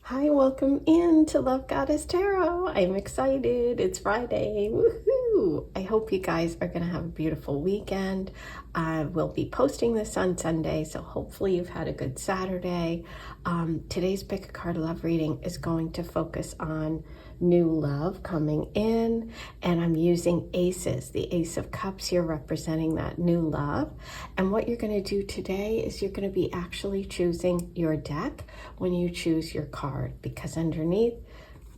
Hi, welcome in to Love Goddess Tarot. I'm excited. It's Friday. Woohoo! I hope you guys are going to have a beautiful weekend. We'll be posting this on Sunday, so hopefully you've had a good Saturday. Today's Pick a Card Love reading is going to focus on new love coming in, and I'm using aces, the Ace of Cups here representing that new love. And what you're going to do today is you're going to be actually choosing your deck when you choose your card, because underneath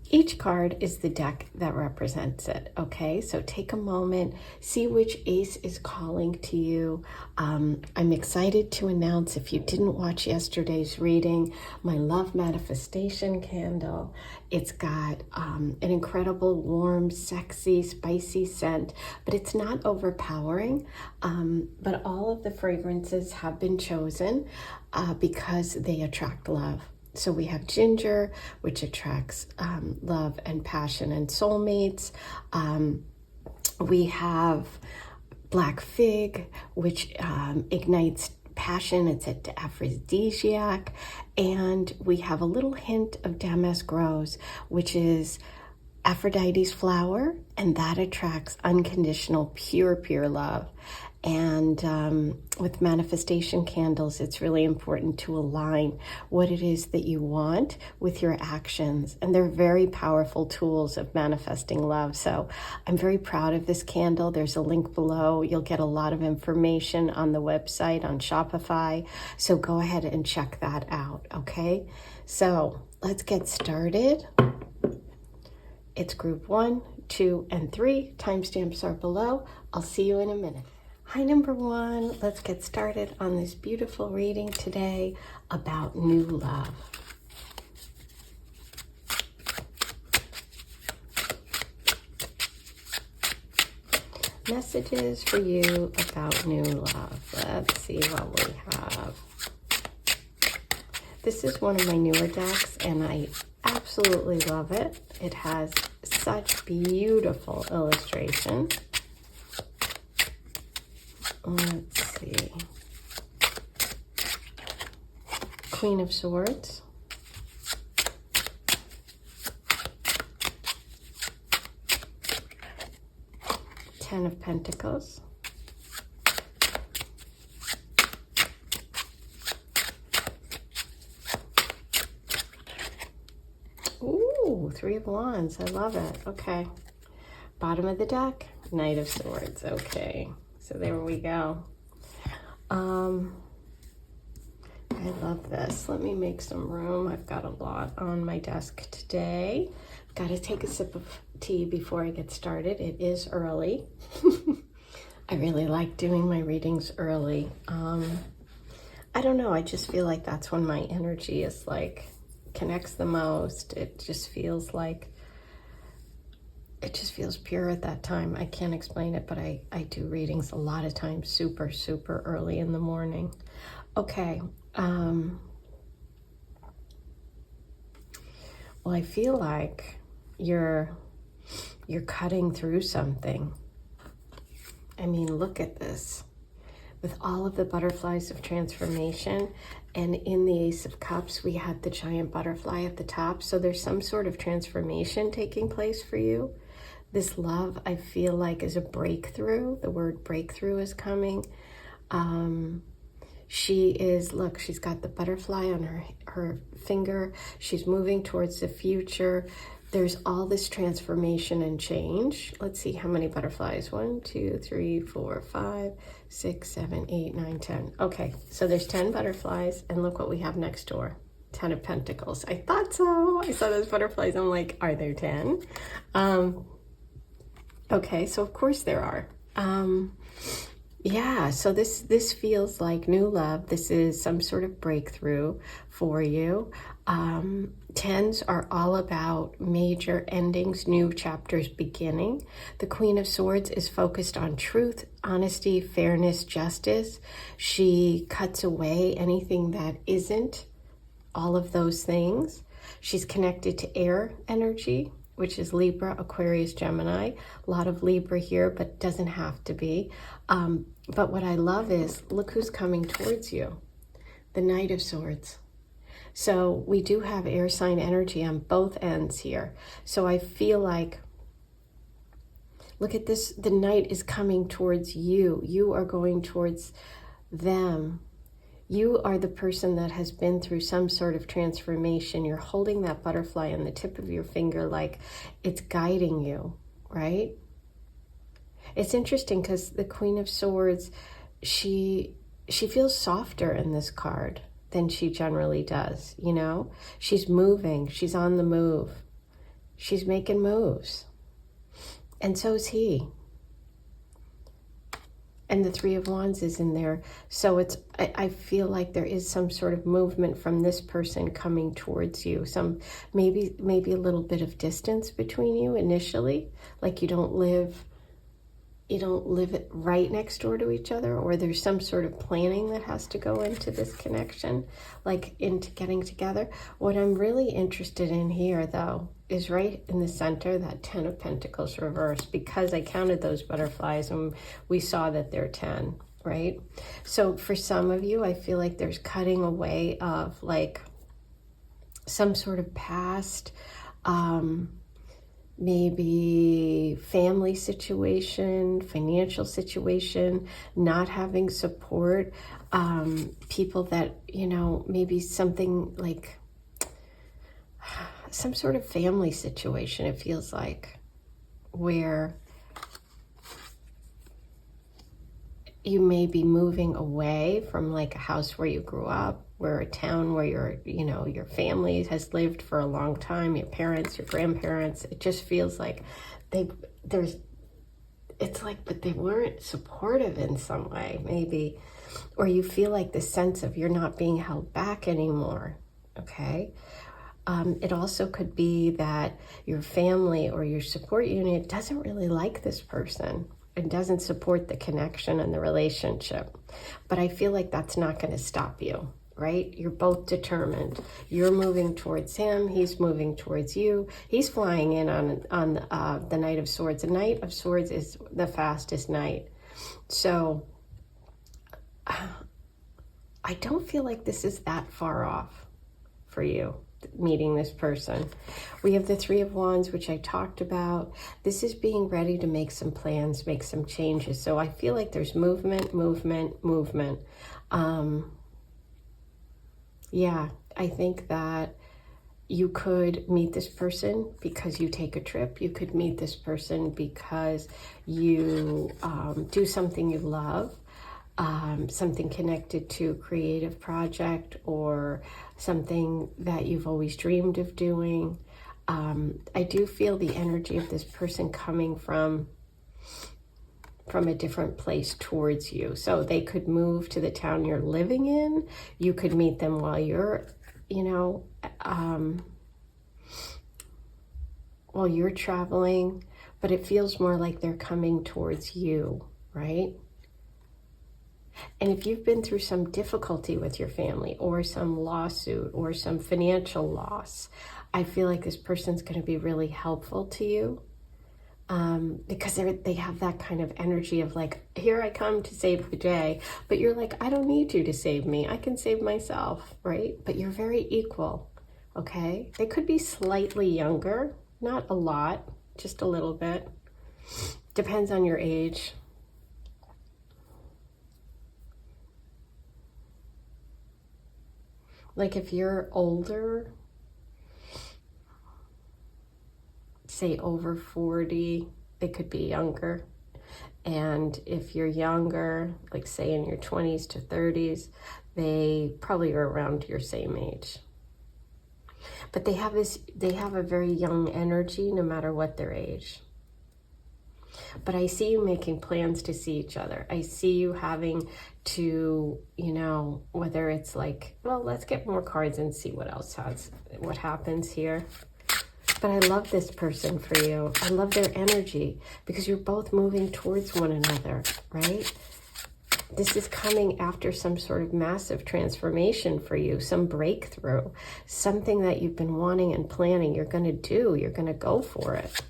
each card is the deck that represents it. Okay, so take a moment, see which ace is calling to you. I'm excited to announce, if you didn't watch yesterday's reading, my love manifestation candle. It's got an incredible, warm, sexy, spicy scent, but it's not overpowering. But all of the fragrances have been chosen because they attract love. So we have ginger, which attracts love and passion and soulmates. We have black fig, which ignites passion. It's an aphrodisiac. And we have a little hint of damask rose, which is Aphrodite's flower, and that attracts unconditional, pure love. And with manifestation candles, it's really important to align what it is that you want with your actions. And they're very powerful tools of manifesting love. So I'm very proud of this candle. There's a link below. You'll get a lot of information on the website, on Shopify. So go ahead and check that out, okay? So let's get started. It's group 1, 2, and 3. Timestamps are below. I'll see you in a minute. Hi, number 1. Let's get started on this beautiful reading today about new love. Messages for you about new love. Let's see what we have. This is one of my newer decks, and I absolutely love it. It has such beautiful illustration. Let's see. Queen of Swords. Ten of Pentacles. Ooh, Three of Wands. I love it. Okay. Bottom of the deck, Knight of Swords. Okay. So there we go. I love this. Let me make some room. I've got a lot on my desk today. Got to take a sip of tea before I get started. It is early. I really like doing my readings early. I don't know. I just feel like that's when my energy is like connects the most. It just feels like it just feels pure at that time. I can't explain it, but I do readings a lot of times super early in the morning. Okay. Well, I feel like you're cutting through something. I mean, look at this. With all of the butterflies of transformation, and in the Ace of Cups, we had the giant butterfly at the top. So there's some sort of transformation taking place for you. This love, I feel like, is a breakthrough. The word breakthrough is coming. She is, look, she's got the butterfly on her finger. She's moving towards the future. There's all this transformation and change. Let's see how many butterflies. 1, 2, 3, 4, 5, 6, 7, 8, 9, 10. Okay, so there's 10 butterflies, and look what we have next door. 10 of Pentacles. I thought so. I saw those butterflies. I'm like, are there 10? Okay, so of course there are. Yeah, so this feels like new love. This is some sort of breakthrough for you. 10s are all about major endings, new chapters beginning. The Queen of Swords is focused on truth, honesty, fairness, justice. She cuts away anything that isn't all of those things. She's connected to air energy, which is Libra, Aquarius, Gemini. A lot of Libra here, but doesn't have to be. But what I love is, look who's coming towards you. The Knight of Swords. So we do have air sign energy on both ends here. So I feel like, look at this, the knight is coming towards you. You are going towards them. You are the person that has been through some sort of transformation. You're holding that butterfly on the tip of your finger like it's guiding you, right? It's interesting because the Queen of Swords, she feels softer in this card than she generally does, you know? She's moving, she's on the move. She's making moves. And so is he. And the Three of Wands is in there. So it's, I feel like there is some sort of movement from this person coming towards you. Some, maybe a little bit of distance between you initially. Like you don't live right next door to each other, or there's some sort of planning that has to go into this connection, like into getting together. What I'm really interested in here, though, is right in the center, that 10 of Pentacles reversed, because I counted those butterflies and we saw that they're 10, right? So for some of you, I feel like there's cutting away of like some sort of past, maybe family situation, financial situation, not having support, people that, you know, maybe something like some sort of family situation, it feels like, where you may be moving away from like a house where you grew up, where a town where your family has lived for a long time, your parents, your grandparents. It just feels like it's like, but they weren't supportive in some way, maybe, or you feel like the sense of you're not being held back anymore, okay? It also could be that your family or your support unit doesn't really like this person and doesn't support the connection and the relationship. But I feel like that's not going to stop you, right? You're both determined. You're moving towards him. He's moving towards you. He's flying in on the Knight of Swords. The Knight of Swords is the fastest knight. So I don't feel like this is that far off for you, meeting this person. We have the Three of Wands, which I talked about. This is being ready to make some plans, make some changes. So I feel like there's movement. Yeah, I think that you could meet this person because you take a trip. You could meet this person because you do something you love. Something connected to a creative project or something that you've always dreamed of doing. I do feel the energy of this person coming from a different place towards you. So they could move to the town you're living in. You could meet them while you're, while you're traveling, but it feels more like they're coming towards you, right? And if you've been through some difficulty with your family or some lawsuit or some financial loss, I feel like this person's going to be really helpful to you, because they have that kind of energy of like, here I come to save the day. But you're like, I don't need you to save me. I can save myself, right? But you're very equal, okay? They could be slightly younger, not a lot, just a little bit. Depends on your age. Like if you're older, say over 40, they could be younger. And if you're younger, like say in your 20s to 30s, they probably are around your same age. But they have a very young energy no matter what their age. But I see you making plans to see each other. I see you having to, whether it's like, well, let's get more cards and see what happens here. But I love this person for you. I love their energy because you're both moving towards one another, right? This is coming after some sort of massive transformation for you, some breakthrough, something that you've been wanting and planning. You're going to do. You're going to go for it.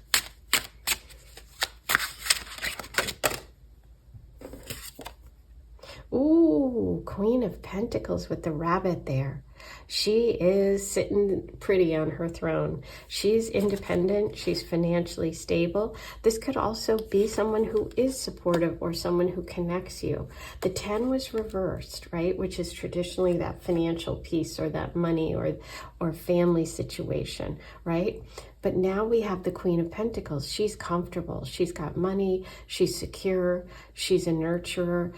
Ooh, Queen of Pentacles with the rabbit there. She is sitting pretty on her throne. She's independent. She's financially stable. This could also be someone who is supportive or someone who connects you. The 10 was reversed, right? Which is traditionally that financial piece or that money or family situation, right? But now we have the Queen of Pentacles. She's comfortable. She's got money. She's secure. She's a nurturer.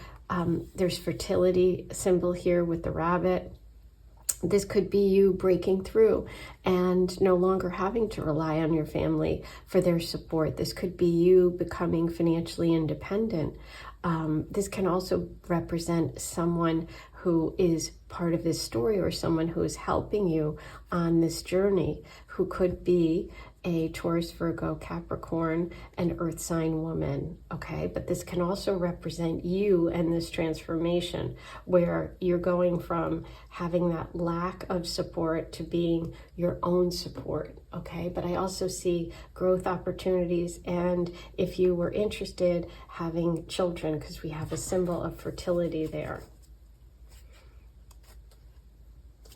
There's fertility symbol here with the rabbit. This could be you breaking through and no longer having to rely on your family for their support. This could be you becoming financially independent. This can also represent someone who is part of this story or someone who is helping you on this journey, who could be a Taurus, Virgo, Capricorn, and Earth sign woman, okay? But this can also represent you and this transformation where you're going from having that lack of support to being your own support, okay? But I also see growth opportunities, and if you were interested, having children, because we have a symbol of fertility there.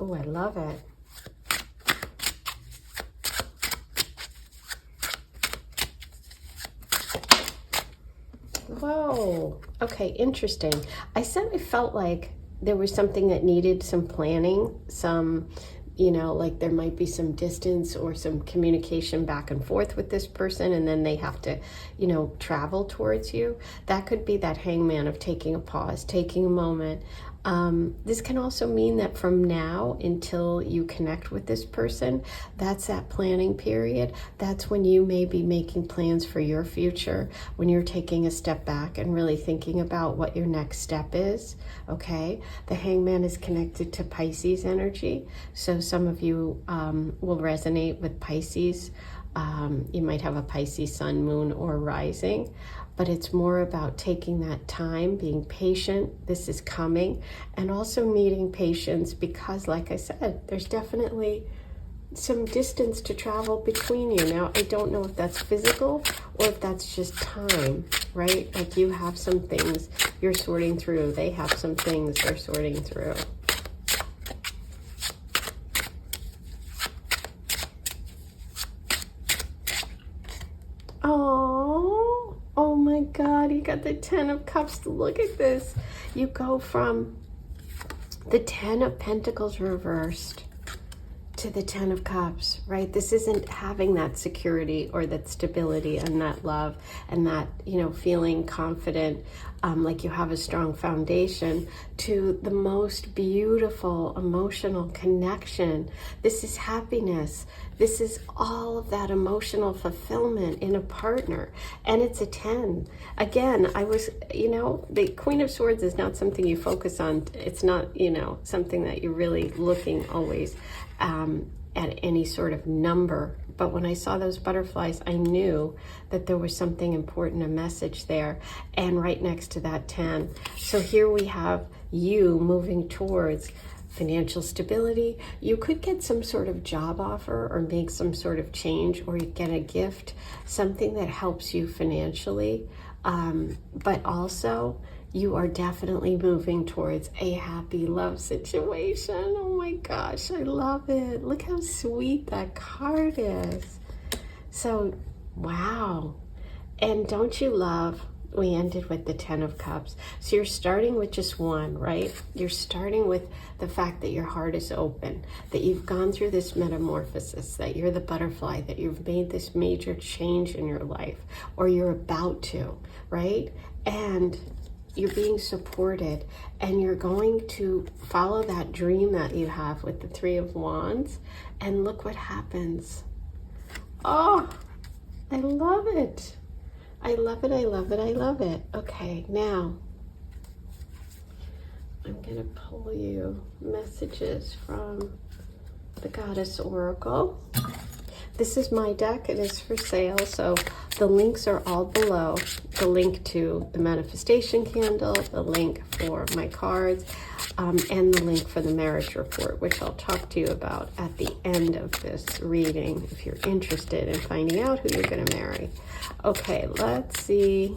Oh, I love it. Whoa. Okay, interesting. I said I felt like there was something that needed some planning, some, you know, like there might be some distance or some communication back and forth with this person, and then they have to, you know, travel towards you. That could be that hangman of taking a pause, taking a moment. This can also mean that from now until you connect with this person, that's that planning period. That's when you may be making plans for your future, when you're taking a step back and really thinking about what your next step is, okay? The hangman is connected to Pisces energy, so some of you will resonate with Pisces. You might have a Pisces sun, moon, or rising, but it's more about taking that time, being patient. This is coming, and also needing patience because, like I said, there's definitely some distance to travel between you. Now, I don't know if that's physical or if that's just time, right? Like you have some things you're sorting through. They have some things they're sorting through. Oh my God, you got the 10 of Cups. Look at this. You go from the 10 of Pentacles reversed to the 10 of Cups, right? This isn't having that security or that stability and that love and that, you know, feeling confident, like you have a strong foundation, to the most beautiful emotional connection. This is happiness. This is all of that emotional fulfillment in a partner. And it's a 10. Again, I was, you know, the Queen of Swords is not something you focus on. It's not, you know, something that you're really looking always at any sort of number. But when I saw those butterflies, I knew that there was something important, a message there, and right next to that 10. So here we have you moving towards financial stability. You could get some sort of job offer or make some sort of change, or you get a gift, something that helps you financially. But also, you are definitely moving towards a happy love situation. Oh my gosh, I love it. Look how sweet that card is. So, wow. And don't you love, we ended with the 10 of Cups. So you're starting with just one, right? You're starting with the fact that your heart is open, that you've gone through this metamorphosis, that you're the butterfly, that you've made this major change in your life, or you're about to, right? And you're being supported, and you're going to follow that dream that you have with the 3 of Wands, and look what happens. Oh, I love it. I love it, I love it, I love it. Okay, now I'm gonna pull you messages from the Goddess Oracle. This is my deck. It is for sale, so the links are all below. The link to the manifestation candle, the link for my cards, and the link for the marriage report, which I'll talk to you about at the end of this reading if you're interested in finding out who you're going to marry. Okay, let's see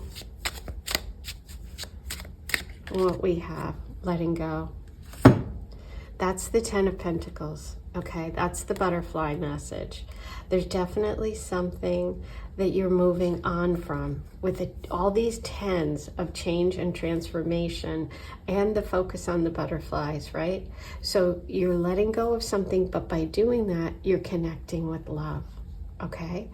what we have. Letting go. That's the Ten of Pentacles. Okay, that's the butterfly message. There's definitely something that you're moving on from with all these tens of change and transformation and the focus on the butterflies, right? So you're letting go of something, but by doing that, you're connecting with love, okay?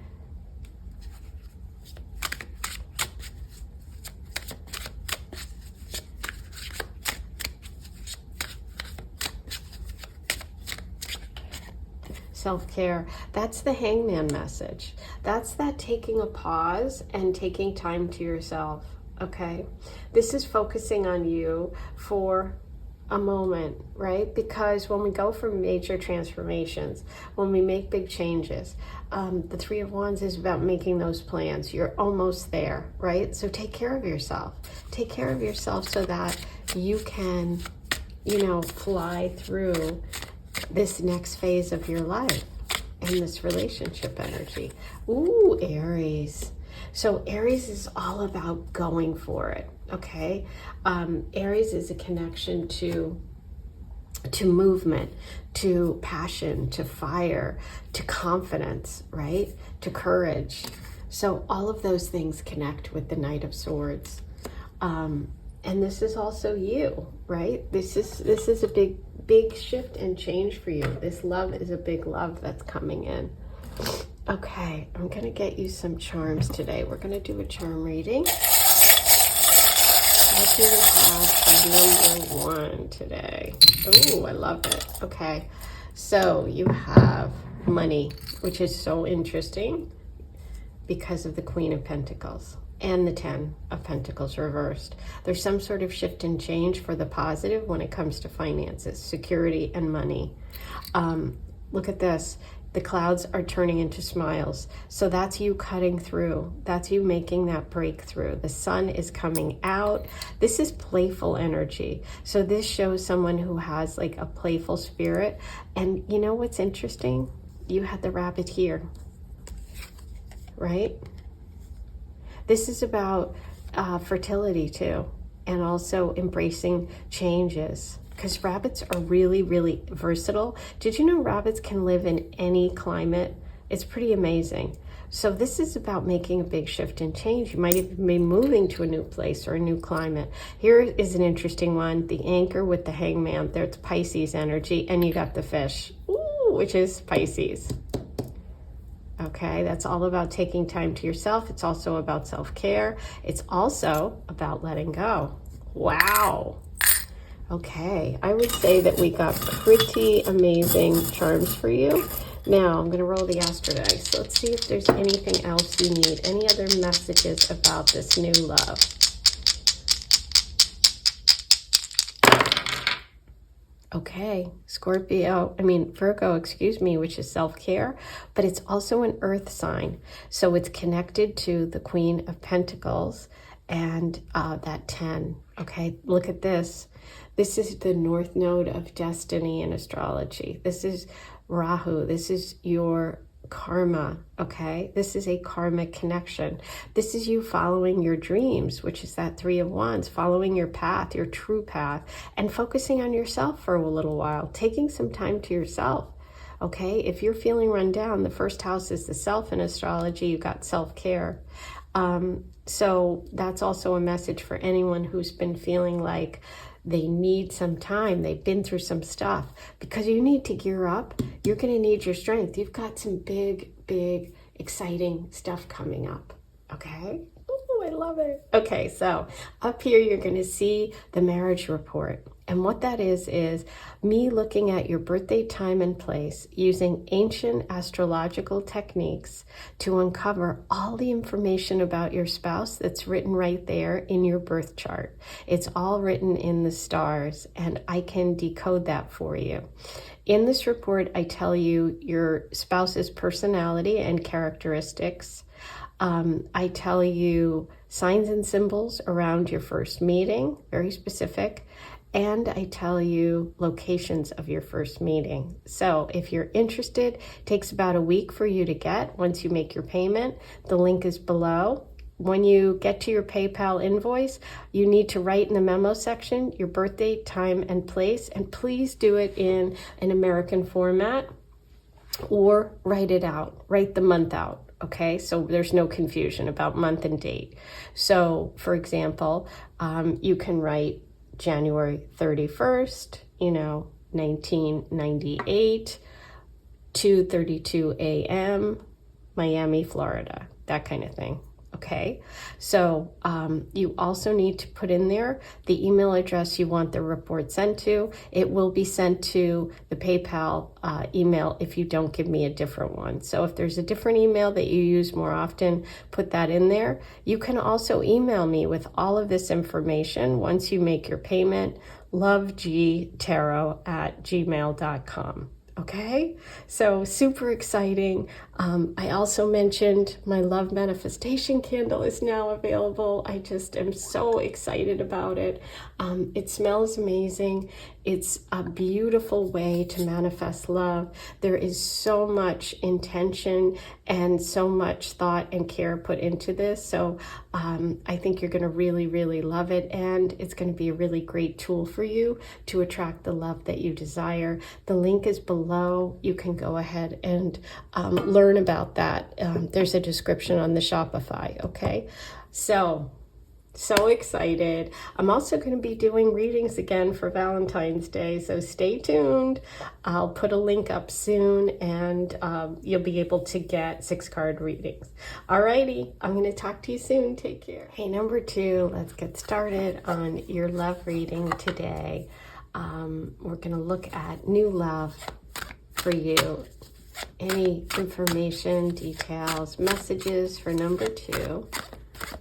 Self-care, that's the Hangman message. That's that taking a pause and taking time to yourself, okay? This is focusing on you for a moment, right? Because when we go for major transformations, when we make big changes, the Three of Wands is about making those plans. You're almost there, right? So take care of yourself. Take care of yourself so that you can, you know, fly through this next phase of your life and this relationship energy. Ooh, Aries. So Aries is all about going for it, okay? Aries is a connection to movement, to passion, to fire, to confidence, right? To courage. So all of those things connect with the Knight of Swords. And this is also you, right? This is a big shift and change for you. This love is a big love that's coming in. Okay, I'm going to get you some charms today. We're going to do a charm reading. What do we have for number 1 today? Oh, I love it. Okay, so you have money, which is so interesting because of the Queen of Pentacles and the Ten of Pentacles reversed. There's some sort of shift and change for the positive when it comes to finances, security, and money. Look at this. The clouds are turning into smiles. So that's you cutting through. That's you making that breakthrough. The sun is coming out. This is playful energy. So this shows someone who has like a playful spirit. And you know what's interesting? You had the rabbit here, right? This is about fertility too, and also embracing changes, because rabbits are really, really versatile. Did you know rabbits can live in any climate? It's pretty amazing. So this is about making a big shift and change. You might even be moving to a new place or a new climate. Here is an interesting one. The Anchor with the Hangman. There's Pisces energy, and you got the Fish, ooh, which is Pisces. Okay, that's all about taking time to yourself. It's also about self-care. It's also about letting go. Wow. Okay, I would say that we got pretty amazing charms for you. Now, I'm going to roll the Astro Dice. Let's see if there's anything else you need. Any other messages about this new love? Okay, Virgo, excuse me, which is self-care, but it's also an earth sign. So it's connected to the Queen of Pentacles and that 10. Okay, look at this. This is the North Node of destiny in astrology. This is Rahu. This is your karma, okay? This is a karmic connection. This is you following your dreams, which is that Three of Wands, following your path, your true path, and focusing on yourself for a little while, taking some time to yourself, okay? If you're feeling run down, the first house is the self in astrology. You got self-care. So that's also a message for anyone who's been feeling like they need some time. They've been through some stuff, because you need to gear up. You're going to need your strength. You've got some big, exciting stuff coming up. Okay. Ooh, I love it. Okay. So up here, you're going to see the marriage report. And what that is me looking at your birthday time and place using ancient astrological techniques to uncover all the information about your spouse that's written right there in your birth chart. It's all written in the stars, and I can decode that for you. In this report, I tell you your spouse's personality and characteristics. I tell you signs and symbols around your first meeting, very specific. And I tell you locations of your first meeting. So if you're interested, it takes about a week for you to get once you make your payment. The link is below. when you get to your PayPal invoice, you need to write in the memo section your birth date, time, and place, and please do it in an American format, or write it out, write the month out, okay? So there's no confusion about month and date. So for example, you can write January 31st, 1998, 2:32 a.m., Miami, Florida, that kind of thing. Okay, so you also need to put in there the email address you want the report sent to. It will be sent to the PayPal email if you don't give me a different one. So if there's a different email that you use more often, put that in there. You can also email me with all of this information once you make your payment, lovegoddesstarot@gmail.com. Okay, so super exciting. I also mentioned my love manifestation candle is now available. I just am so excited about it. It smells amazing. It's a beautiful way to manifest love. There is so much intention and so much thought and care put into this. So I think you're going to really, really love it. And it's going to be a really great tool for you to attract the love that you desire. The link is below. You can go ahead and learn about that. There's a description on the Shopify. Okay. So excited. I'm also going to be doing readings again for Valentine's Day, so stay tuned. I'll put a link up soon, and you'll be able to get 6 card readings. Alrighty, I'm going to talk to you soon. Take care. Hey, number 2, let's get started on your love reading today. We're going to look at new love for you. Any information, details, messages for number 2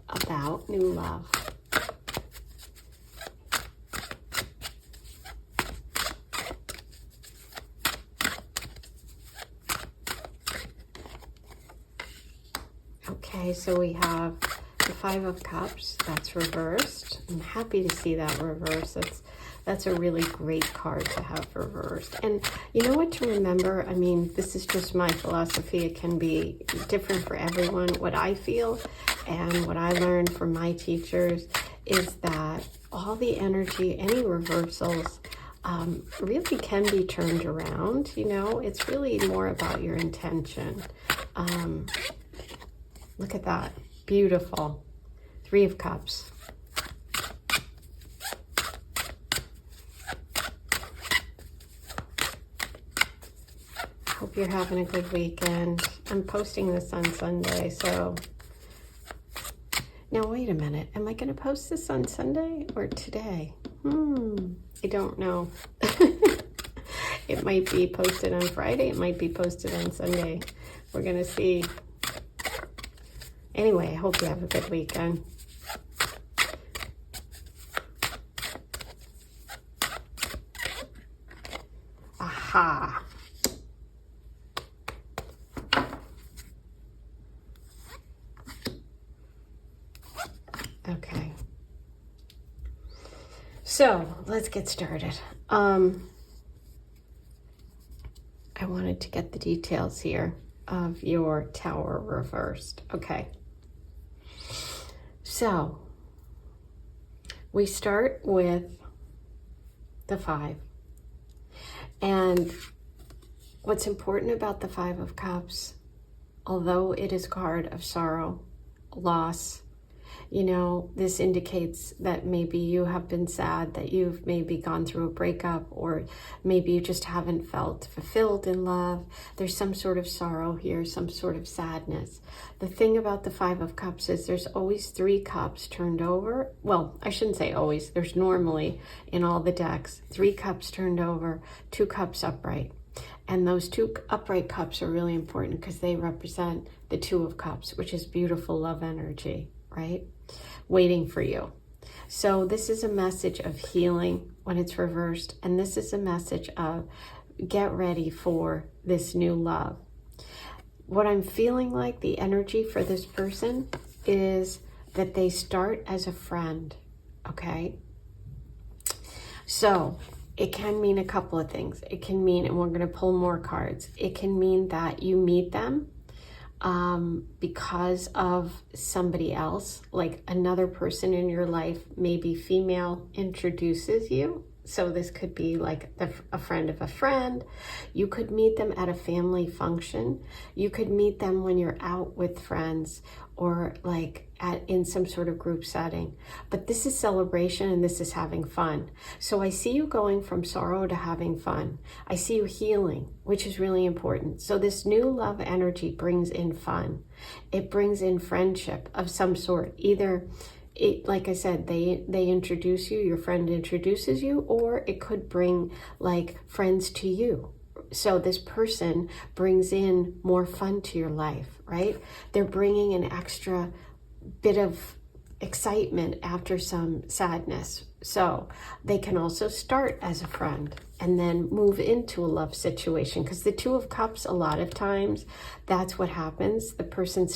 about new love. Okay, so we have the 5 of Cups. That's reversed. I'm happy to see that reversed. That's a really great card to have reversed. And you know what to remember? I mean, this is just my philosophy. It can be different for everyone. What I feel and what I learned from my teachers is that all the energy, any reversals, really can be turned around. It's really more about your intention. Look at that. Beautiful. 3 of Cups. Hope you're having a good weekend. I'm posting this on Sunday, so... Now, wait a minute. Am I going to post this on Sunday or today? I don't know. It might be posted on Friday. It might be posted on Sunday. We're going to see. Anyway, I hope you have a good weekend. Aha. Okay. So let's get started. I wanted to get the details here of your Tower reversed. Okay. So we start with the 5. And what's important about the 5 of Cups, although it is a card of sorrow, loss, this indicates that maybe you have been sad, that you've maybe gone through a breakup, or maybe you just haven't felt fulfilled in love. There's some sort of sorrow here, some sort of sadness. The thing about the 5 of Cups is there's always 3 cups turned over. Well, I shouldn't say always. There's normally in all the decks 3 cups turned over, 2 cups upright. And those 2 upright cups are really important because they represent the 2 of Cups, which is beautiful love energy, right? Waiting for you. So this is a message of healing when it's reversed, and this is a message of get ready for this new love. What I'm feeling like the energy for this person is that they start as a friend, okay? So it can mean a couple of things. It can mean, and we're going to pull more cards, it can mean that you meet them because of somebody else, like another person in your life, maybe female, introduces you. So this could be like a friend of a friend. You could meet them at a family function. You could meet them when you're out with friends or like in some sort of group setting. But this is celebration and this is having fun. So I see you going from sorrow to having fun. I see you healing, which is really important. So this new love energy brings in fun. It brings in friendship of some sort. Either like I said, they introduce you, your friend introduces you, or it could bring like friends to you. So this person brings in more fun to your life, right? They're bringing an extra bit of excitement after some sadness. So they can also start as a friend and then move into a love situation, because the Two of Cups, a lot of times, that's what happens. The person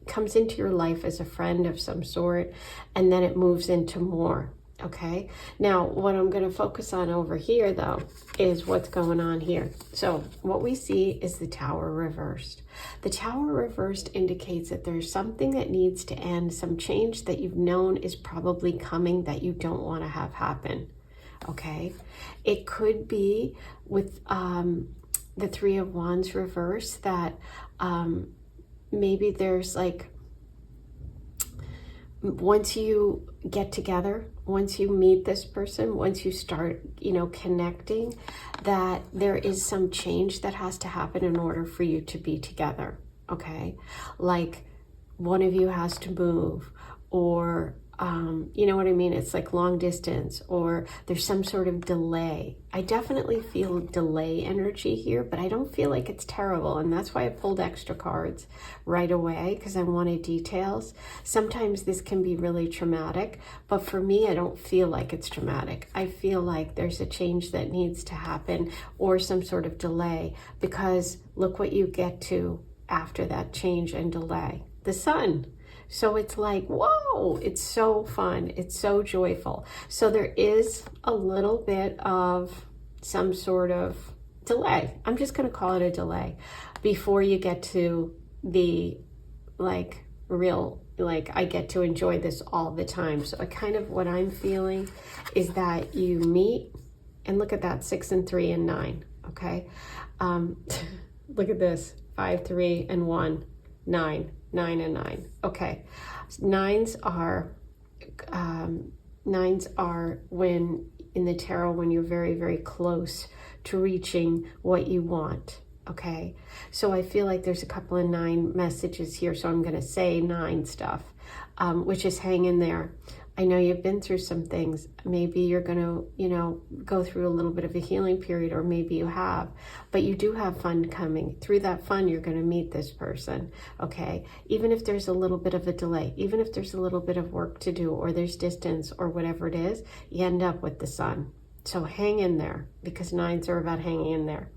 comes into your life as a friend of some sort, and then it moves into more. Okay, now what I'm going to focus on over here though is what's going on here. So what we see is the Tower reversed. The Tower reversed indicates that there's something that needs to end, some change that you've known is probably coming that you don't want to have happen. Okay, it could be with the Three of Wands reversed that maybe there's like, once you get together, once you meet this person, once you start, connecting, that there is some change that has to happen in order for you to be together, okay? Like one of you has to move, or you know what I mean? It's like long distance, or there's some sort of delay. I definitely feel delay energy here, but I don't feel like it's terrible. And that's why I pulled extra cards right away, because I wanted details. Sometimes this can be really traumatic, but for me, I don't feel like it's traumatic. I feel like there's a change that needs to happen, or some sort of delay, because look what you get to after that change and delay. The Sun. So it's like, whoa, it's so fun. It's so joyful. So there is a little bit of some sort of delay. I'm just going to call it a delay before you get to the like real, like I get to enjoy this all the time. So kind of what I'm feeling is that you meet, and look at that, 6 and 3 and 9. Okay. Look at this, 5, 3 and 1, 9. 9 and 9. Okay. Nines are when in the tarot, when you're very, very close to reaching what you want. Okay. So I feel like there's a couple of 9 messages here. So I'm going to say 9 stuff, which is hang in there. I know you've been through some things. Maybe you're going to, go through a little bit of a healing period, or maybe you have, but you do have fun coming. Through that fun, you're going to meet this person, okay? Even if there's a little bit of a delay, even if there's a little bit of work to do, or there's distance, or whatever it is, you end up with the Sun. So hang in there, because 9s are about hanging in there.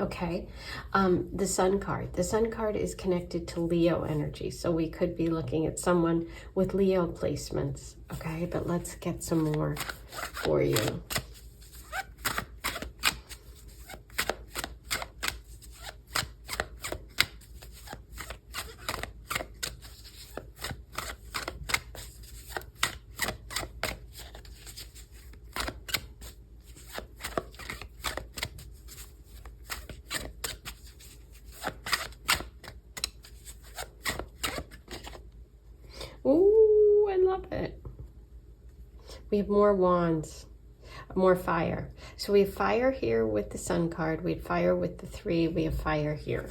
Okay, the Sun card. The Sun card is connected to Leo energy. So we could be looking at someone with Leo placements. Okay, but let's get some more for you. Ooh, I love it. We have more wands, more fire. So we have fire here with the Sun card. We have fire with the 3. We have fire here.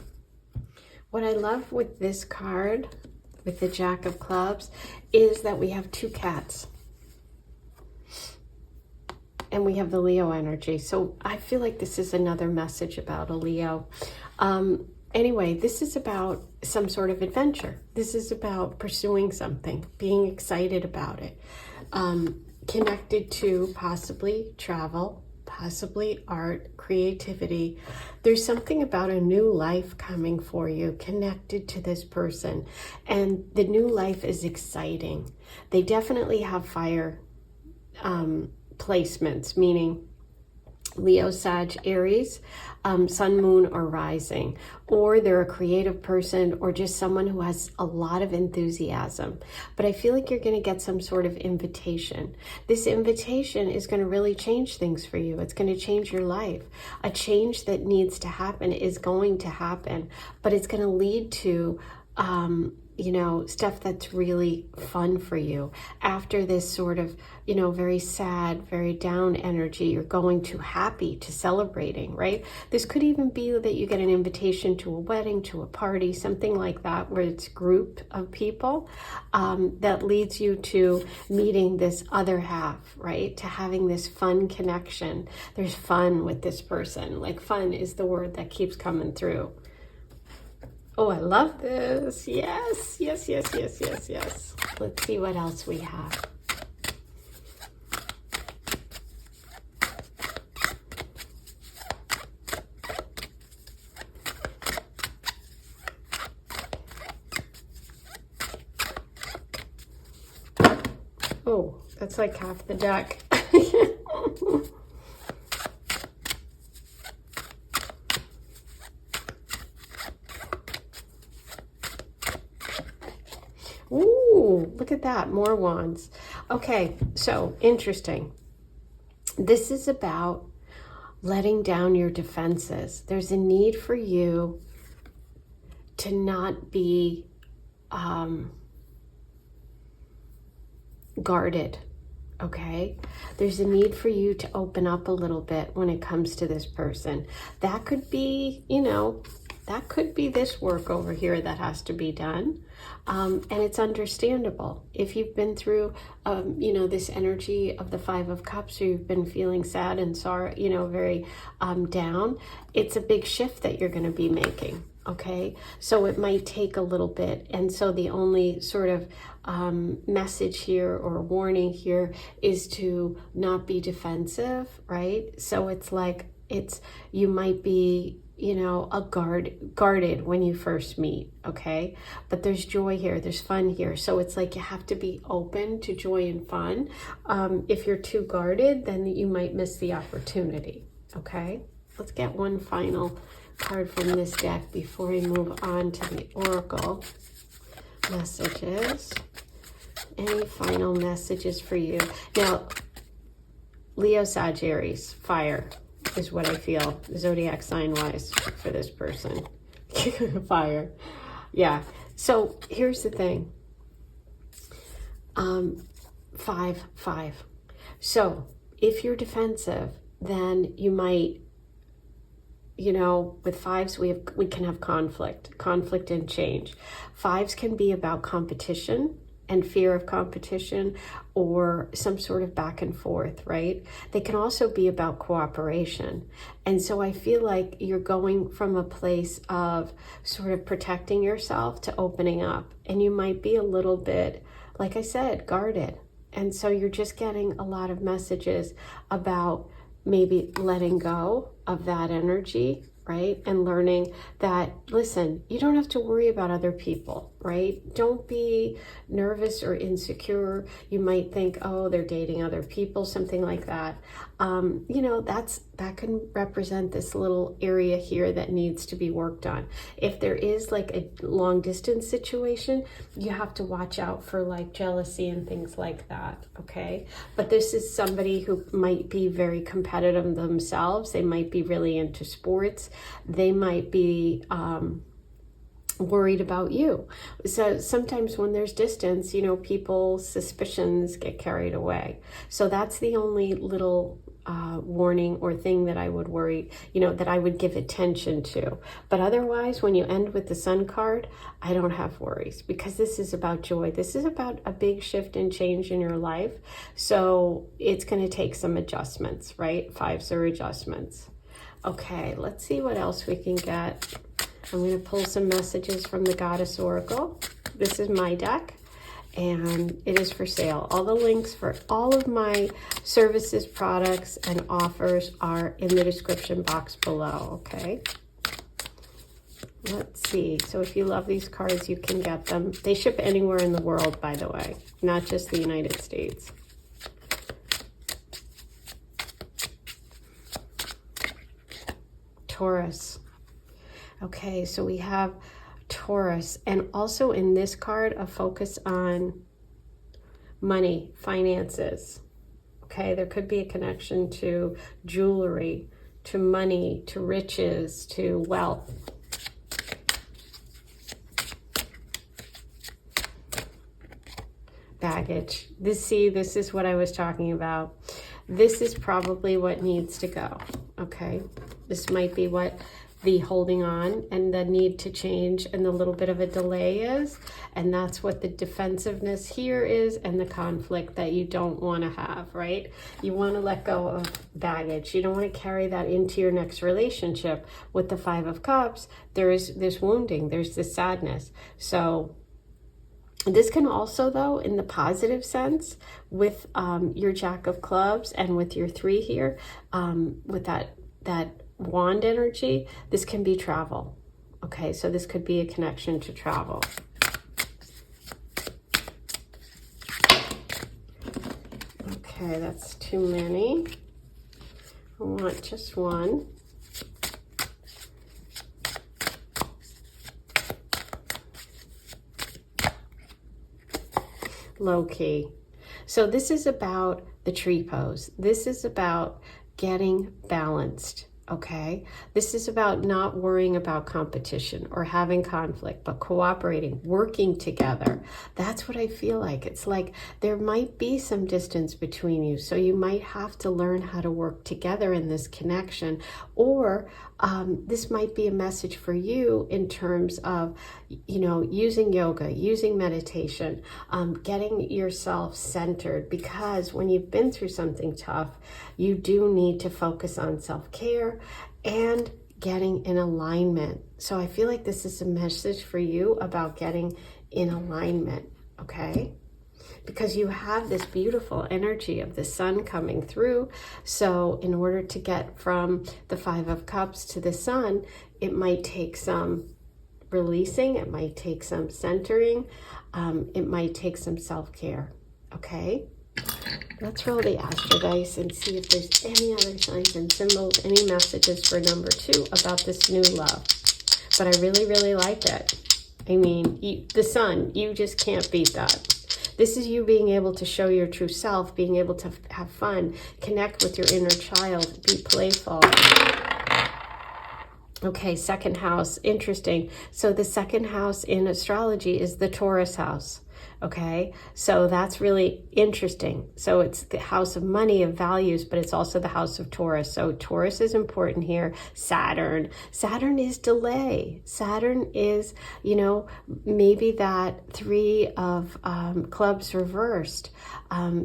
What I love with this card, with the Jack of Clubs, is that we have 2 cats. And we have the Leo energy. So I feel like this is another message about a Leo. Anyway, this is about some sort of adventure. This is about pursuing something, being excited about it, connected to possibly travel, possibly art, creativity. There's something about a new life coming for you, connected to this person. And the new life is exciting. They definitely have fire placements, meaning Leo, Sag, Aries, sun, moon, or rising, or they're a creative person or just someone who has a lot of enthusiasm. But I feel like you're going to get some sort of invitation. This invitation is going to really change things for you. It's going to change your life. A change that needs to happen is going to happen, but it's going to lead to you know, stuff that's really fun for you. After this sort of, you know, very sad, very down energy, you're going to happy, to celebrating, right? This could even be that you get an invitation to a wedding, to a party, something like that, where it's a group of people that leads you to meeting this other half, right? To having this fun connection. There's fun with this person. Like, fun is the word that keeps coming through. Oh, I love this. Yes, yes, yes, yes, yes, yes. Let's see what else we have. Oh, that's like half the deck. Ooh, look at that, more wands. Okay, so interesting. This is about letting down your defenses. There's a need for you to not be guarded, okay? There's a need for you to open up a little bit when it comes to this person. That could be, you know, that could be this work over here that has to be done. And it's understandable. If you've been through, you know, this energy of the Five of Cups, or you've been feeling sad and sorry, you know, very down, it's a big shift that you're going to be making. Okay, so it might take a little bit. And so the only sort of message here or warning here is to not be defensive, right? So it's like, you might be, you know, guarded when you first meet, okay? But there's joy here, there's fun here. So it's like you have to be open to joy and fun. If you're too guarded, then you might miss the opportunity, okay? Let's get one final card from this deck before we move on to the oracle messages. Any final messages for you? Now, Leo, Sag, Aries, fire is what I feel zodiac sign wise for this person. Fire. Yeah. So here's the thing. 5, 5. So if you're defensive, then you might, you know, with fives, we can have conflict and change. Fives can be about competition and fear of competition, or some sort of back and forth, right? They can also be about cooperation. And so I feel like you're going from a place of sort of protecting yourself to opening up. And you might be a little bit, like I said, guarded. And so you're just getting a lot of messages about maybe letting go of that energy, right? And learning that, listen, you don't have to worry about other people, right? Don't be nervous or insecure. You might think, oh, they're dating other people, something like that. You know, that can represent this little area here that needs to be worked on. If there is like a long distance situation, you have to watch out for like jealousy and things like that, okay? But this is somebody who might be very competitive themselves. They might be really into sports. They might be worried about you. So sometimes when there's distance, you know, people's suspicions get carried away. So that's the only little warning or thing that I would worry, you know, that I would give attention to. But otherwise, when you end with the Sun card, I don't have worries, because this is about joy. This is about a big shift and change in your life. So it's going to take some adjustments, right? Fives are adjustments. Okay, let's see what else we can get. I'm going to pull some messages from the Goddess Oracle. This is my deck, and it is for sale. All the links for all of my services, products, and offers are in the description box below, okay? Let's see. So if you love these cards, you can get them. They ship anywhere in the world, by the way, not just the United States. Taurus. Okay, so we have Taurus, and also in this card, a focus on money, finances. Okay, there could be a connection to jewelry, to money, to riches, to wealth. Baggage. This is what I was talking about. This is probably what needs to go. Okay, this might be what the holding on and the need to change and the little bit of a delay is, and that's what the defensiveness here is, and the conflict that you don't want to have, right? You want to let go of baggage. You don't want to carry that into your next relationship. With the Five of Cups, there's this wounding, there's this sadness. So this can also, though, in the positive sense, with your Jack of Clubs and with your 3 here, with that wand energy, this can be travel. Okay, so this could be a connection to travel. Okay, that's too many. I want just one. Low key. So this is about the tree pose. This is about getting balanced. Okay, this is about not worrying about competition or having conflict, but cooperating, working together. That's what I feel like. It's like there might be some distance between you, so you might have to learn how to work together in this connection. Or this might be a message for you in terms of, you know, using yoga, using meditation, getting yourself centered, because when you've been through something tough, you do need to focus on self-care and getting in alignment. So I feel like this is a message for you about getting in alignment, okay? Because you have this beautiful energy of the sun coming through. So in order to get from the Five of Cups to the sun, it might take some releasing, it might take some centering, it might take some self-care, okay? Let's roll the Astro Dice and see if there's any other signs and symbols, any messages for number 2 about this new love. But I really, really like it. I mean, the sun, you just can't beat that. This is you being able to show your true self, being able to have fun, connect with your inner child, be playful. Okay, second house, interesting. So the second house in astrology is the Taurus house. Okay, so that's really interesting. So it's the house of money, of values, but it's also the house of Taurus. So Taurus is important here. Saturn is delay. Saturn is, you know, maybe that 3 of clubs reversed.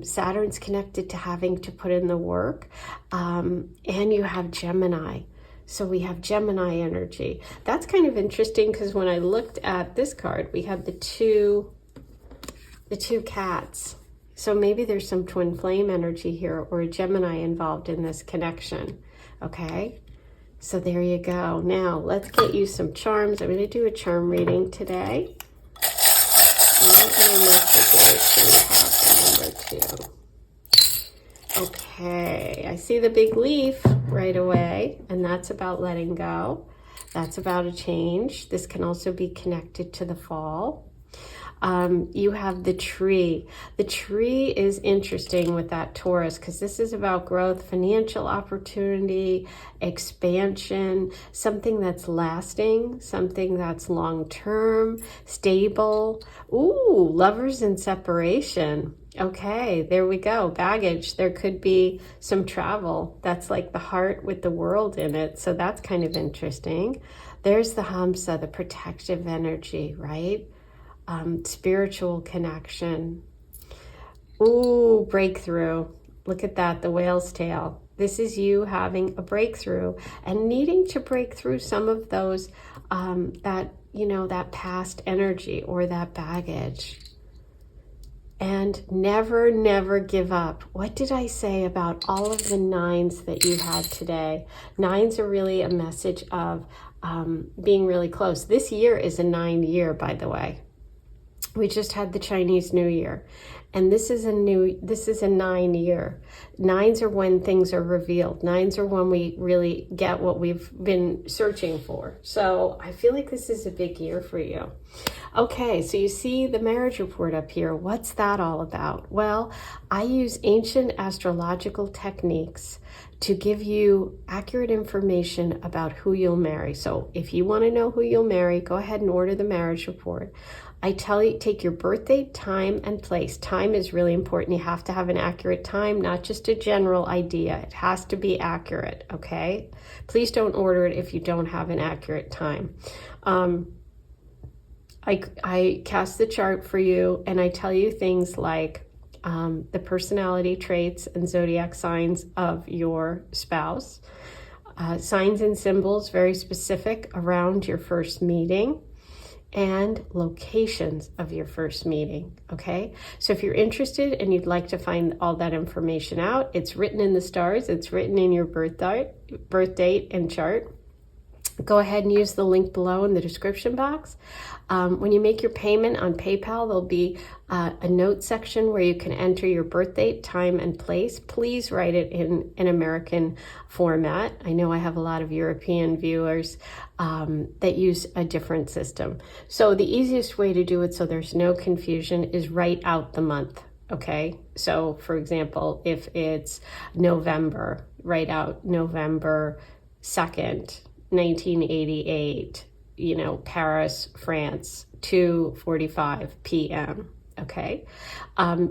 Saturn's connected to having to put in the work. And you have Gemini. So we have Gemini energy. That's kind of interesting, because when I looked at this card, we have the two cats. So maybe there's some twin flame energy here, or a Gemini involved in this connection. Okay, so there you go. Now let's get you some charms. I'm going to do a charm reading today. What messages do we have for number 2? Okay, I see the big leaf right away, and that's about letting go. That's about a change. This can also be connected to the fall. You have the tree. The tree is interesting with that Taurus, because this is about growth, financial opportunity, expansion, something that's lasting, something that's long-term, stable. Ooh, lovers in separation. Okay, there we go. Baggage. There could be some travel. That's like the heart with the world in it. So that's kind of interesting. There's the Hamsa, the protective energy, right? Spiritual connection. Ooh, breakthrough. Look at that, the whale's tail. This is you having a breakthrough and needing to break through some of those, that past energy or that baggage. And never, never give up. What did I say about all of the 9s that you had today? 9s are really a message of being really close. This year is a 9 year, by the way. We just had the Chinese New Year. And this is a 9 year. 9s are when things are revealed. 9s are when we really get what we've been searching for. So I feel like this is a big year for you. Okay, so you see the marriage report up here. What's that all about? Well, I use ancient astrological techniques to give you accurate information about who you'll marry. So if you want to know who you'll marry, go ahead and order the marriage report. I tell you, take your birth date, time, and place. Time is really important. You have to have an accurate time, not just a general idea. It has to be accurate, okay? Please don't order it if you don't have an accurate time. I cast the chart for you, and I tell you things like the personality traits and zodiac signs of your spouse, signs and symbols very specific around your first meeting, and locations of your first meeting, okay? So if you're interested and you'd like to find all that information out, it's written in the stars, it's written in your birth date and chart. Go ahead and use the link below in the description box. When you make your payment on PayPal, there'll be a note section where you can enter your birth date, time, and place. Please write it in an American format. I know I have a lot of European viewers that use a different system. So the easiest way to do it so there's no confusion is write out the month. Okay, so for example, if it's November, write out November 2nd, 1988, Paris, France, 2:45 p.m. Okay.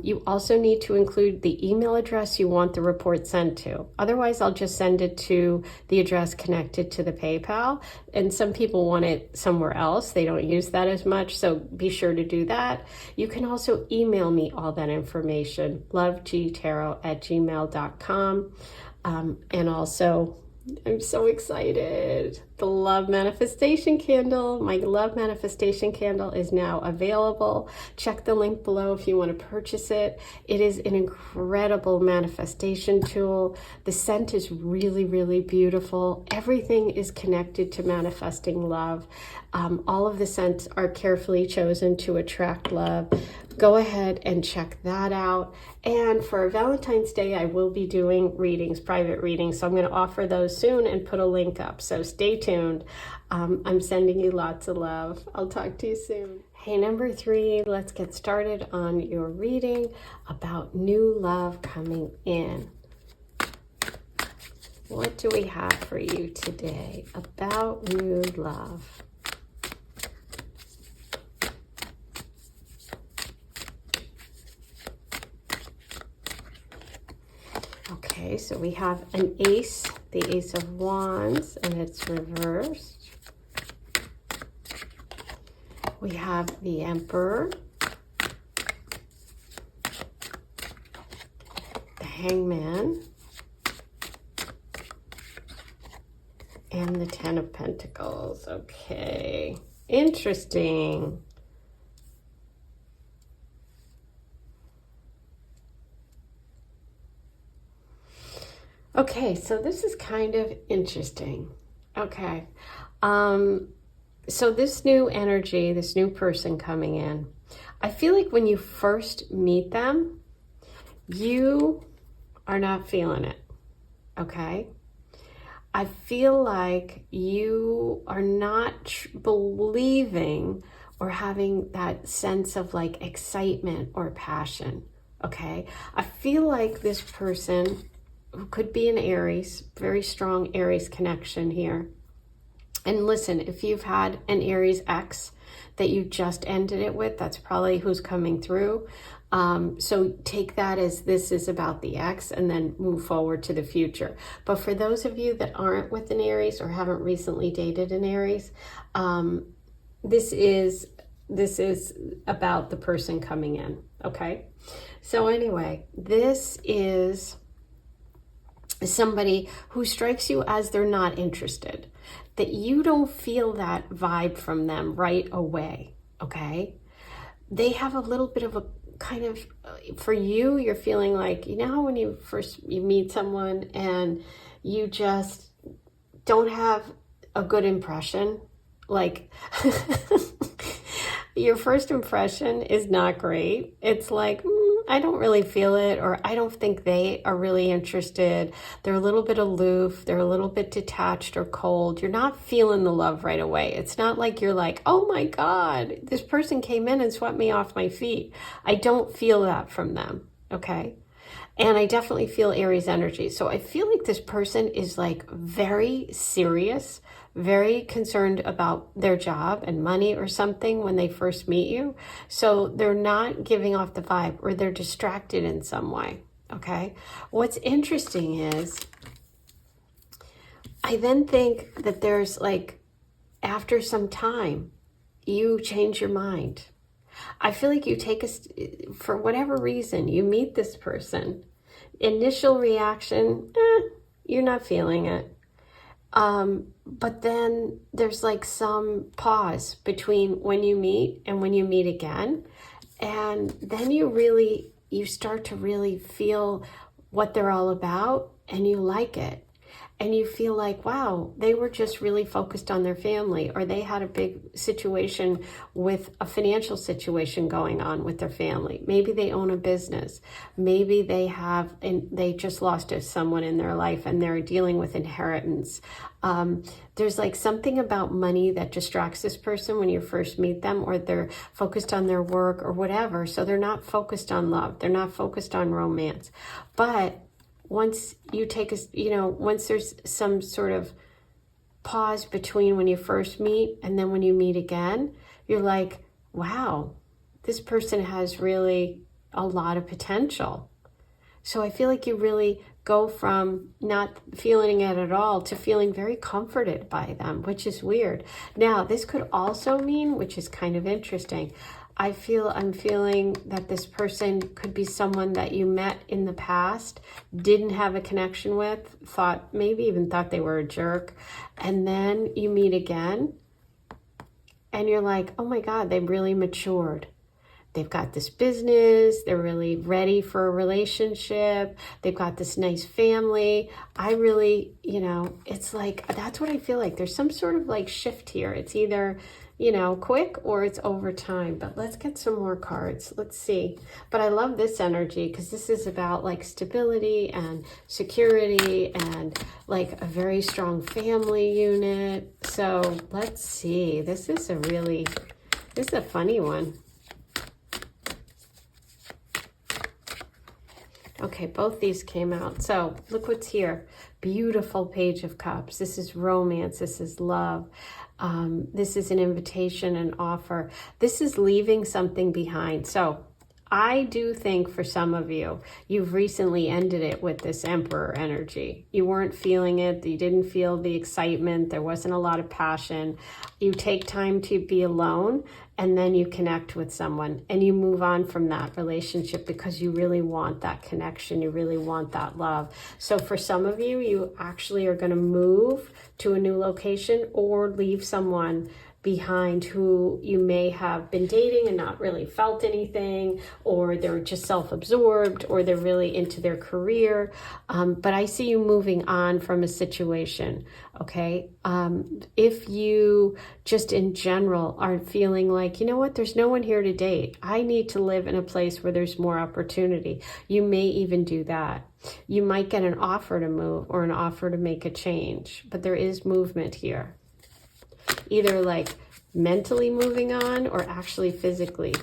You also need to include the email address you want the report sent to. Otherwise, I'll just send it to the address connected to the PayPal. And some people want it somewhere else. They don't use that as much. So be sure to do that. You can also email me all that information, lovegoddesstarot@gmail.com. And also, I'm so excited. The Love Manifestation Candle, my Love Manifestation Candle is now available. Check the link below if you want to purchase it. It is an incredible manifestation tool. The scent is really, really beautiful. Everything is connected to manifesting love. All of the scents are carefully chosen to attract love. Go ahead and check that out. And for Valentine's Day, I will be doing readings, private readings. So I'm going to offer those soon and put a link up. So stay tuned. I'm sending you lots of love. I'll talk to you soon. Hey, number 3, let's get started on your reading about new love coming in. What do we have for you today about new love? Okay, so we have an ace, the Ace of Wands, and it's reversed. We have the Emperor, the Hangman, and the Ten of Pentacles. Okay, interesting. Okay, so this is kind of interesting. Okay, so this new energy, this new person coming in, I feel like when you first meet them, you are not feeling it, okay? I feel like you are not believing or having that sense of like excitement or passion, okay? I feel like this person who could be an Aries, very strong Aries connection here. And listen, if you've had an Aries ex that you just ended it with, that's probably who's coming through. So take that as this is about the ex and then move forward to the future. But for those of you that aren't with an Aries or haven't recently dated an Aries, this is about the person coming in, okay? So anyway, this is somebody who strikes you as they're not interested, that you don't feel that vibe from them right away, okay? They have a little bit of a kind of, for you, you're feeling like, you know how when you meet someone and you just don't have a good impression? Like, your first impression is not great. It's like, I don't really feel it, or I don't think they are really interested. They're a little bit aloof. They're a little bit detached or cold. You're not feeling the love right away. It's not like you're like, oh my God, this person came in and swept me off my feet. I don't feel that from them. Okay. And I definitely feel Aries energy. So I feel like this person is like very serious, very concerned about their job and money or something when they first meet you. So they're not giving off the vibe, or they're distracted in some way. Okay. What's interesting is I then think that there's like, after some time, you change your mind. I feel like you take for whatever reason, you meet this person. Initial reaction, you're not feeling it. But then there's like some pause between when you meet and when you meet again. And then you start to really feel what they're all about, and you like it. And you feel like, wow, they were just really focused on their family, or they had a big situation with a financial situation going on with their family. Maybe they own a business. Maybe they just lost someone in their life and they're dealing with inheritance. There's like something about money that distracts this person when you first meet them, or they're focused on their work or whatever. So they're not focused on love. They're not focused on romance. But once you once there's some sort of pause between when you first meet and then when you meet again, you're like, wow, this person has really a lot of potential. So I feel like you really go from not feeling it at all to feeling very comforted by them, which is weird. Now, this could also mean, which is kind of interesting, I'm feeling that this person could be someone that you met in the past, didn't have a connection with, maybe even thought they were a jerk, and then you meet again and you're like, oh my God, they've really matured. They've got this business, they're really ready for a relationship, they've got this nice family. I really, it's like, that's what I feel like. There's some sort of like shift here. It's either quick or it's over time. But let's get some more cards. Let's see. But I love this energy because this is about like stability and security and like a very strong family unit. So let's see. This is a funny one. Okay, both these came out. So look what's here. Beautiful Page of Cups. This is romance. This is love. This is an invitation, an offer. This is leaving something behind. So I do think for some of you, you've recently ended it with this Emperor energy. You weren't feeling it. You didn't feel the excitement. There wasn't a lot of passion. You take time to be alone, and then you connect with someone and you move on from that relationship because you really want that connection. You really want that love. So for some of you, you actually are going to move to a new location or leave someone behind who you may have been dating and not really felt anything, or they're just self-absorbed, or they're really into their career. But I see you moving on from a situation, okay? If you just in general are feeling like, you know what, there's no one here to date. I need to live in a place where there's more opportunity. You may even do that. You might get an offer to move or an offer to make a change, but there is movement here. Either like mentally moving on or actually physically.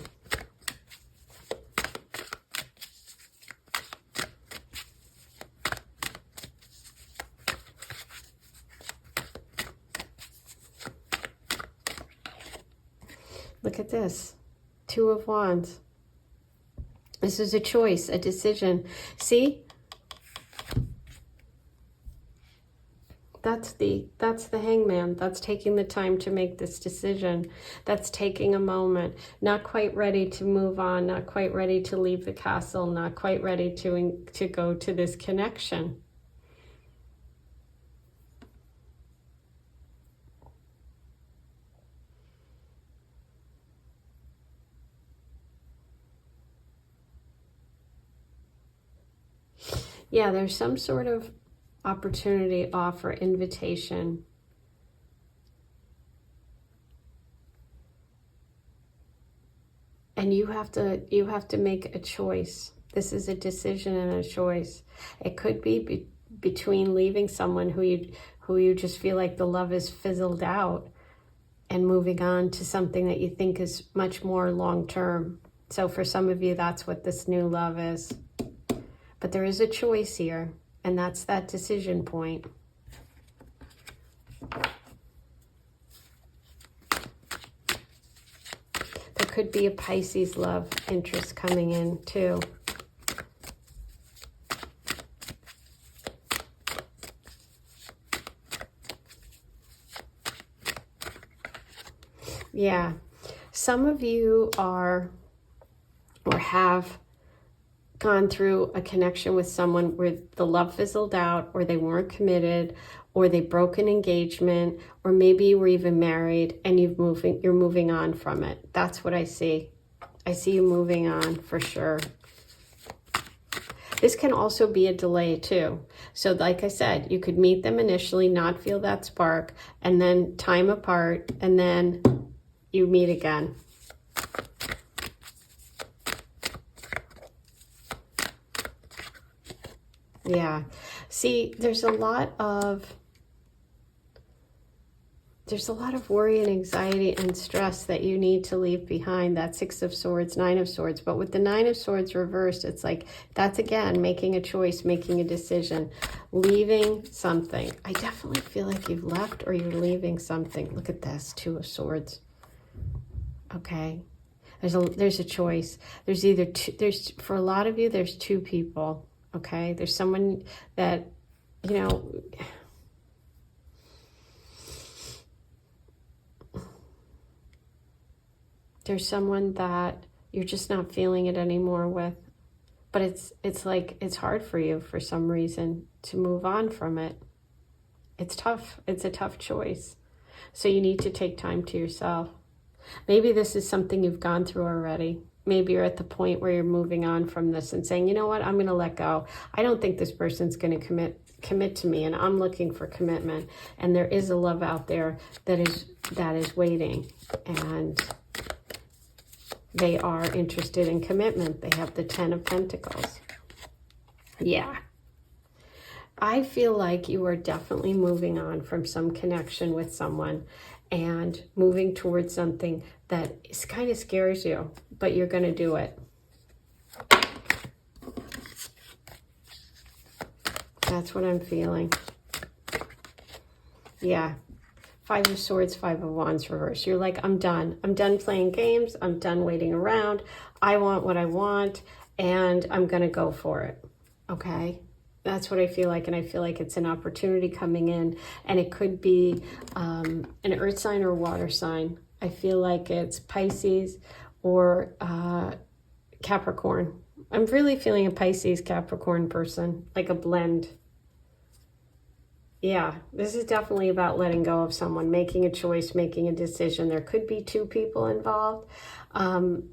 Look at this. Two of Wands. This is a choice, a decision. See? That's the Hangman. That's taking the time to make this decision. That's taking a moment. Not quite ready to move on. Not quite ready to leave the castle. Not quite ready to go to this connection. Yeah, there's some sort of opportunity, offer, invitation. And you have to make a choice. This is a decision and a choice. It could be between leaving someone who you just feel like the love is fizzled out and moving on to something that you think is much more long-term. So for some of you, that's what this new love is. But there is a choice here, and that's that decision point. There could be a Pisces love interest coming in too. Yeah, some of you are or have gone through a connection with someone where the love fizzled out, or they weren't committed, or they broke an engagement, or maybe you were even married and you're moving on from it. That's what I see. I see you moving on for sure. This can also be a delay too. So like I said, you could meet them initially, not feel that spark, and then time apart, and then you meet again. Yeah. See, there's a lot of worry and anxiety and stress that you need to leave behind. That Six of Swords, Nine of Swords. But with the Nine of Swords reversed, it's like, that's again, making a choice, making a decision, leaving something. I definitely feel like you've left or you're leaving something. Look at this, Two of Swords. Okay. There's a choice. There's either two, for a lot of you, there's two people. Okay. There's someone that, you know, there's someone that you're just not feeling it anymore with, but it's like, it's hard for you for some reason to move on from it. It's tough. It's a tough choice. So you need to take time to yourself. Maybe this is something you've gone through already. Maybe you're at the point where you're moving on from this and saying, you know what, I'm going to let go. I don't think this person's going to commit to me, and I'm looking for commitment. And there is a love out there that is waiting, and they are interested in commitment. They have the Ten of Pentacles. Yeah. I feel like you are definitely moving on from some connection with someone and moving towards something that kind of scares you, but you're going to do it. That's what I'm feeling. Yeah. Five of Swords, Five of Wands reverse. You're like, I'm done. I'm done playing games. I'm done waiting around. I want what I want, and I'm going to go for it. Okay? That's what I feel like, and I feel like it's an opportunity coming in, and it could be an earth sign or water sign. I feel like it's Pisces or Capricorn. I'm really feeling a Pisces Capricorn person, like a blend. Yeah, this is definitely about letting go of someone, making a choice, making a decision. There could be two people involved, and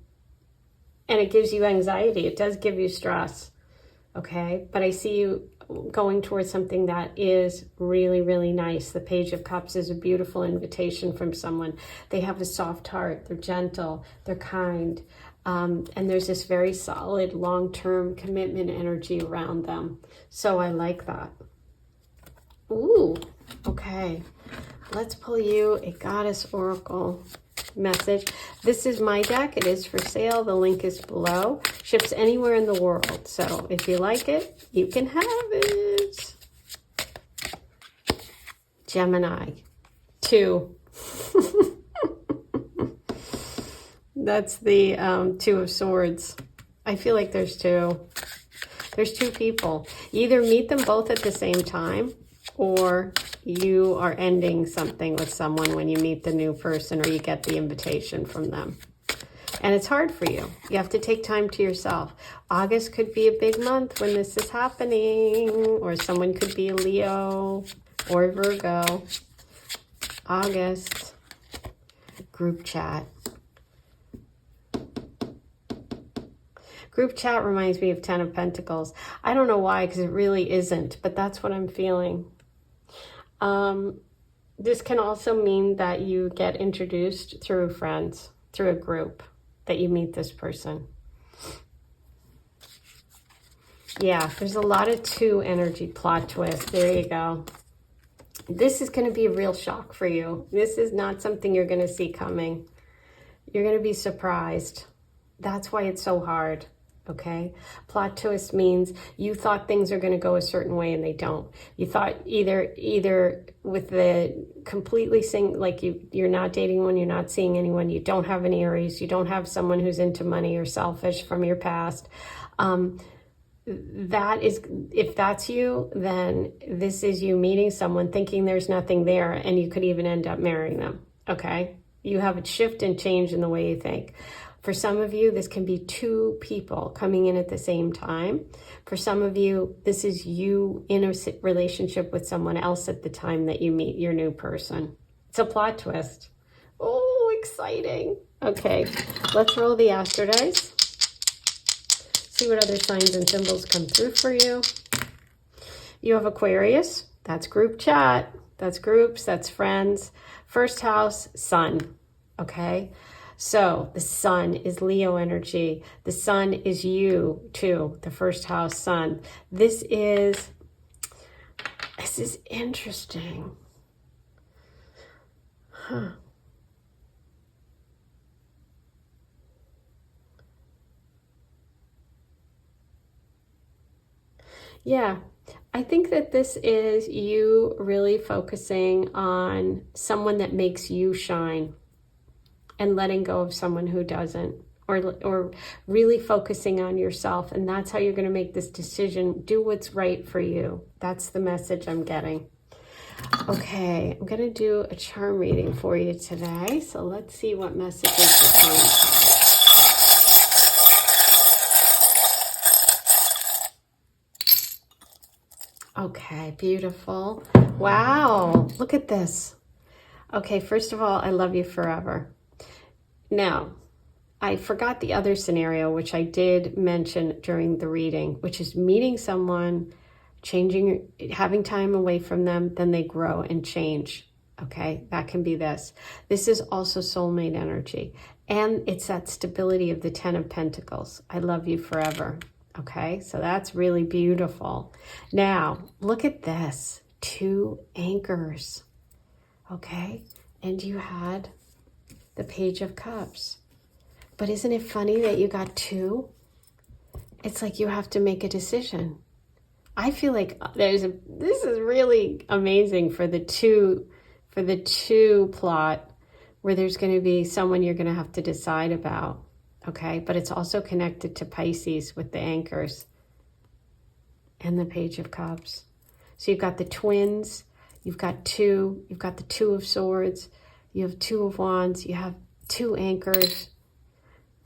it gives you anxiety. It does give you stress. Okay, but I see you going towards something that is really, really nice. The Page of Cups is a beautiful invitation from someone. They have a soft heart. They're gentle. They're kind. And there's this very solid long-term commitment energy around them. So I like that. Ooh, okay. Let's pull you a Goddess Oracle message. This is my deck. It is for sale. The link is below. Ships anywhere in the world. So if you like it, you can have it. Gemini. 2. That's the Two of Swords. I feel like there's two. There's two people. You either meet them both at the same time, or you are ending something with someone when you meet the new person, or you get the invitation from them. And it's hard for you. You have to take time to yourself. August could be a big month when this is happening, or someone could be a Leo or Virgo. August. Group chat. Group chat reminds me of Ten of Pentacles. I don't know why, because it really isn't, but that's what I'm feeling. This can also mean that you get introduced through friends, through a group. that you meet this person. Yeah, there's a lot of 2 energy, plot twist. There you go. This is going to be a real shock for you. This is not something you're going to see coming. You're going to be surprised. That's why it's so hard. Okay, plot twist means you thought things are going to go a certain way and they don't. You thought either with the completely like you're not dating one, you're not seeing anyone, you don't have any Aries, you don't have someone who's into money or selfish from your past. That is, if that's you, then this is you meeting someone thinking there's nothing there, and you could even end up marrying them. Okay, you have a shift and change in the way you think. For some of you, this can be 2 people coming in at the same time. For some of you, this is you in a relationship with someone else at the time that you meet your new person. It's a plot twist. Oh, exciting. Okay, let's roll the astro dice. See what other signs and symbols come through for you. You have Aquarius. That's group chat. That's groups. That's friends. First house, sun. Okay. So the sun is Leo energy. The sun is you too, the first house sun. This is interesting. Huh. Yeah, I think that this is you really focusing on someone that makes you shine, and letting go of someone who doesn't, or really focusing on yourself. And that's how you're going to make this decision. Do what's right for you. That's the message I'm getting. Okay, I'm going to do a charm reading for you today. So let's see what messages are coming. Okay, beautiful. Wow, look at this. Okay, first of all, I love you forever. Now, I forgot the other scenario, which I did mention during the reading, which is meeting someone, having time away from them, then they grow and change. Okay, that can be this. This is also soulmate energy. And it's that stability of the 10 of Pentacles. I love you forever. Okay, so that's really beautiful. Now, look at this. 2 anchors. Okay, and you had the Page of Cups. But isn't it funny that you got 2? It's like you have to make a decision. I feel like this is really amazing for the two plot, where there's going to be someone you're going to have to decide about. Okay, but it's also connected to Pisces with the anchors and the Page of Cups. So you've got the twins, you've got the 2 of Swords, you have 2 of Wands, you have 2 anchors.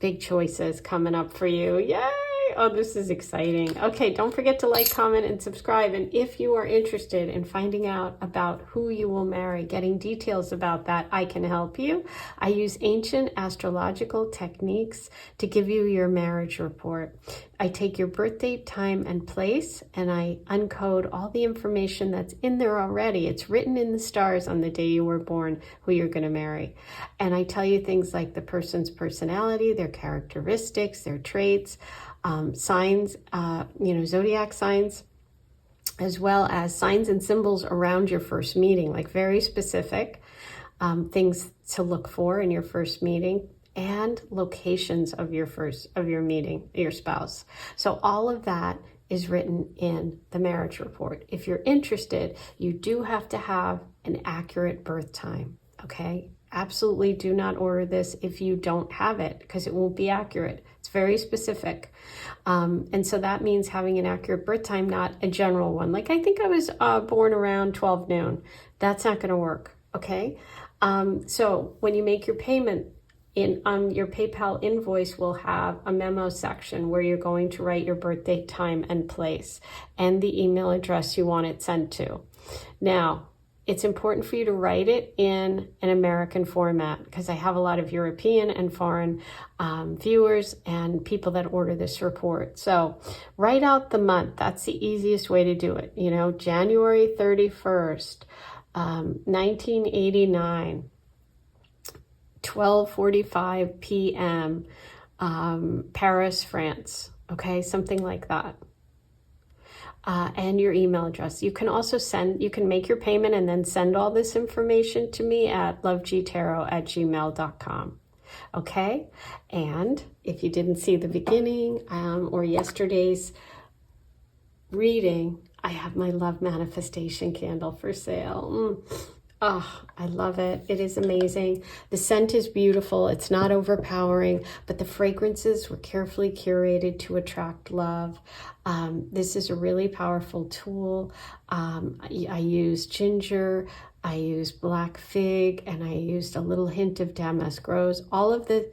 Big choices coming up for you. Yay! Oh, this is exciting. Okay, don't forget to like, comment, and subscribe. And if you are interested in finding out about who you will marry, getting details about that, I can help you. I use ancient astrological techniques to give you your marriage report. I take your birth date, time, and place, and I uncode all the information that's in there already. It's written in the stars on the day you were born, who you're going to marry. And I tell you things like the person's personality, their characteristics, their traits, signs, zodiac signs, as well as signs and symbols around your first meeting, like very specific things to look for in your first meeting, and locations of your meeting, your spouse. So all of that is written in the marriage report. If you're interested, you do have to have an accurate birth time, okay? Absolutely do not order this if you don't have it, because it won't be accurate. It's very specific. And so that means having an accurate birth time, not a general one. Like, I think I was born around 12 noon. That's not going to work, okay? So when you make your payment, on your PayPal invoice will have a memo section where you're going to write your birthday, time, and place, and the email address you want it sent to. Now, it's important for you to write it in an American format, because I have a lot of European and foreign viewers and people that order this report. So write out the month. That's the easiest way to do it. January 31st, 1989. 12:45 p.m. Paris, France. Okay, something like that. And your email address. You can also you can make your payment and then send all this information to me at lovegoddesstarot@gmail.com. Okay, and if you didn't see the beginning or yesterday's reading, I have my love manifestation candle for sale. Oh, I love it. It is amazing. The scent is beautiful. It's not overpowering, but the fragrances were carefully curated to attract love. This is a really powerful tool. I used ginger, I used black fig, and I used a little hint of damask rose. All of the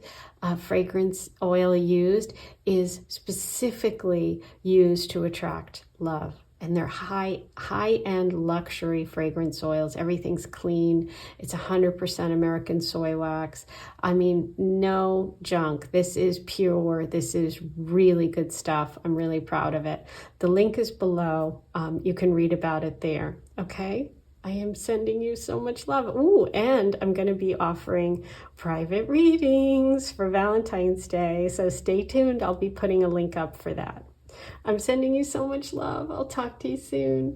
fragrance oil used is specifically used to attract love. And they're high-end luxury fragrance oils. Everything's clean. It's 100% American soy wax. I mean, no junk. This is pure. This is really good stuff. I'm really proud of it. The link is below. You can read about it there. Okay? I am sending you so much love. Ooh, and I'm going to be offering private readings for Valentine's Day. So stay tuned. I'll be putting a link up for that. I'm sending you so much love. I'll talk to you soon.